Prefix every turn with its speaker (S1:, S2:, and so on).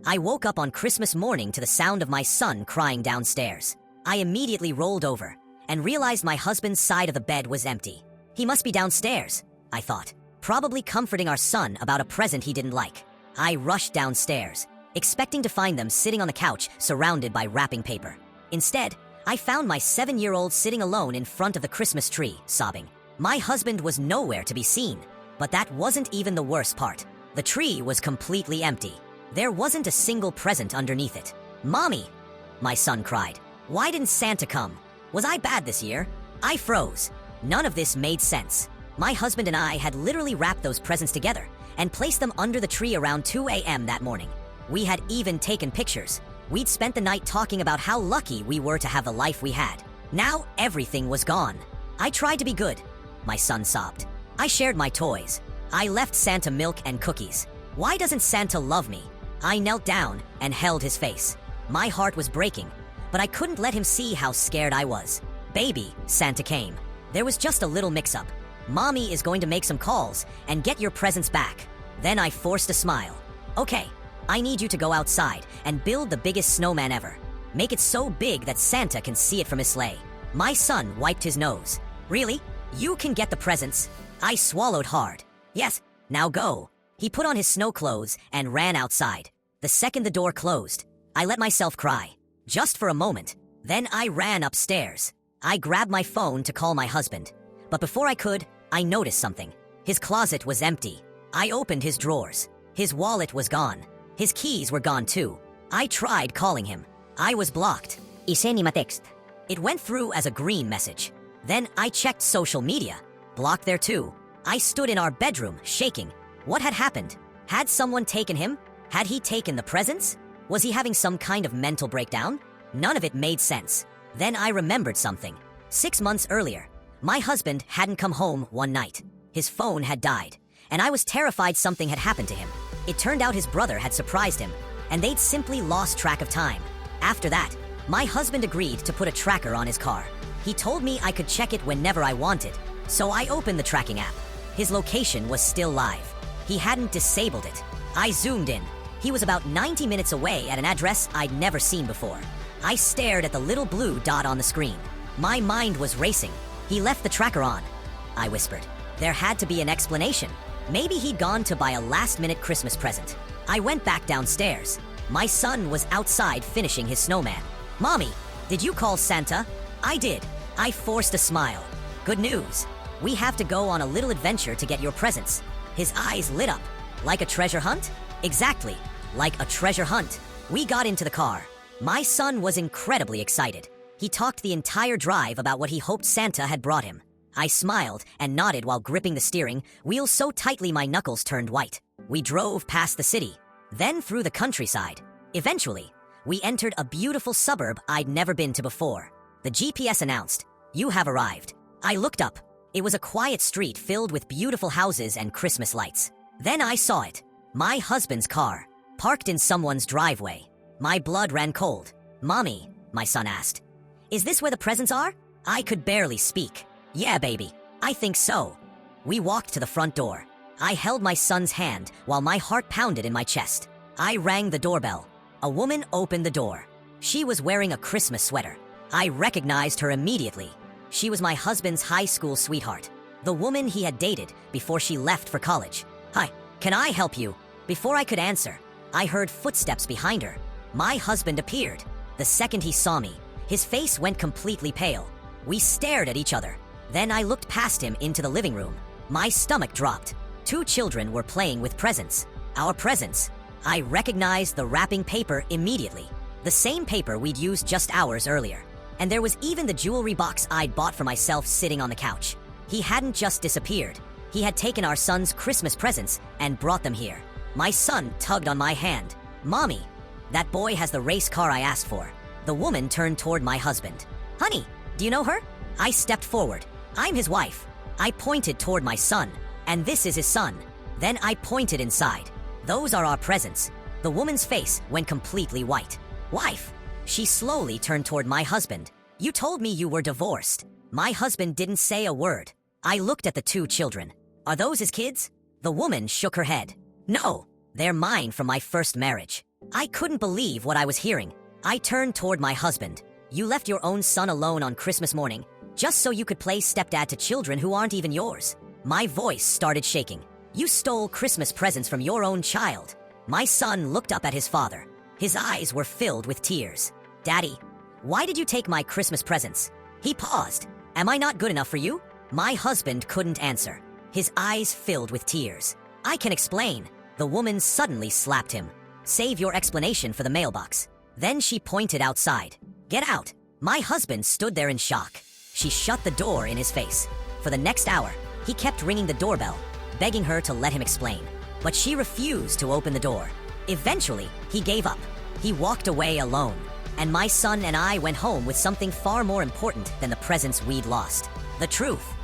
S1: I woke up on Christmas morning to the sound of my son crying downstairs. I immediately rolled over and realized my husband's side of the bed was empty. He must be downstairs, I thought, probably comforting our son about a present he didn't like. I rushed downstairs, expecting to find them sitting on the couch surrounded by wrapping paper. Instead, I found my 7-year-old sitting alone in front of the Christmas tree, sobbing. My husband was nowhere to be seen, but that wasn't even the worst part. The tree was completely empty. There wasn't a single present underneath it. "Mommy!" my son cried. "Why didn't Santa come? Was I bad this year?" I froze. None of this made sense. My husband and I had literally wrapped those presents together and placed them under the tree around 2 a.m. that morning. We had even taken pictures. We'd spent the night talking about how lucky we were to have the life we had. Now everything was gone. "I tried to be good," my son sobbed. "I shared my toys. I left Santa milk and cookies. Why doesn't Santa love me?" I knelt down and held his face. My heart was breaking, but I couldn't let him see how scared I was. "Baby," Santa came. "There was just a little mix-up. Mommy is going to make some calls and get your presents back." Then I forced a smile. "Okay, I need you to go outside and build the biggest snowman ever. Make it so big that Santa can see it from his sleigh." My son wiped his nose. "Really? You can get the presents?" I swallowed hard. "Yes, now go." He put on his snow clothes and ran outside. The second the door closed, I let myself cry. Just for a moment. Then I ran upstairs. I grabbed my phone to call my husband. But before I could, I noticed something. His closet was empty. I opened his drawers. His wallet was gone. His keys were gone too. I tried calling him. I was blocked. "Isenima text." It went through as a green message. Then I checked social media. Blocked there too. I stood in our bedroom, shaking. What had happened? Had someone taken him? Had he taken the presents? Was he having some kind of mental breakdown? None of it made sense. Then I remembered something. 6 months earlier, my husband hadn't come home one night. His phone had died, and I was terrified something had happened to him. It turned out his brother had surprised him, and they'd simply lost track of time. After that, my husband agreed to put a tracker on his car. He told me I could check it whenever I wanted, so I opened the tracking app. His location was still live. He hadn't disabled it. I zoomed in. He was about 90 minutes away at an address I'd never seen before. I stared at the little blue dot on the screen. My mind was racing. "He left the tracker on," I whispered. There had to be an explanation. Maybe he'd gone to buy a last-minute Christmas present. I went back downstairs. My son was outside finishing his snowman. "Mommy, did you call Santa?" "I did." I forced a smile. "Good news. We have to go on a little adventure to get your presents." His eyes lit up. "Like a treasure hunt?" "Exactly. Like a treasure hunt." We got into the car. My son was incredibly excited. He talked the entire drive about what he hoped Santa had brought him. I smiled and nodded while gripping the steering wheel so tightly my knuckles turned white. We drove past the city, then through the countryside. Eventually, we entered a beautiful suburb I'd never been to before. The GPS announced, "You have arrived." I looked up. It was a quiet street filled with beautiful houses and Christmas lights. Then I saw it. My husband's car, parked in someone's driveway. My blood ran cold. "Mommy," my son asked, "is this where the presents are?" I could barely speak. "Yeah, baby, I think so." We walked to the front door. I held my son's hand while my heart pounded in my chest. I rang the doorbell. A woman opened the door. She was wearing a Christmas sweater. I recognized her immediately. She was my husband's high school sweetheart, the woman he had dated before she left for college. "Hi, can I help you?" Before I could answer, I heard footsteps behind her. My husband appeared. The second he saw me, his face went completely pale. We stared at each other. Then I looked past him into the living room. My stomach dropped. 2 children were playing with presents. Our presents. I recognized the wrapping paper immediately. The same paper we'd used just hours earlier. And there was even the jewelry box I'd bought for myself sitting on the couch. He hadn't just disappeared. He had taken our son's Christmas presents and brought them here. My son tugged on my hand. "Mommy, that boy has the race car I asked for." The woman turned toward my husband. "Honey, do you know her?" I stepped forward. "I'm his wife." I pointed toward my son. "And this is his son." Then I pointed inside. "Those are our presents." The woman's face went completely white. "Wife." She slowly turned toward my husband. "You told me you were divorced." My husband didn't say a word. I looked at the 2 children. "Are those his kids?" The woman shook her head. "No, they're mine from my first marriage." I couldn't believe what I was hearing. I turned toward my husband. You left your own son alone on Christmas morning, just so you could play stepdad to children who aren't even yours. My voice started shaking. You stole Christmas presents from your own child. My son looked up at his father. His eyes were filled with tears. Daddy, why did you take my Christmas presents? He paused. Am I not good enough for you? My husband couldn't answer. His eyes filled with tears. I can explain. The woman suddenly slapped him. Save your explanation for the mailbox. Then she pointed outside. Get out. My husband stood there in shock. She shut the door in his face. For the next hour, he kept ringing the doorbell, begging her to let him explain. But she refused to open the door. Eventually, he gave up. He walked away alone. And my son and I went home with something far more important than the presents we'd lost. The truth.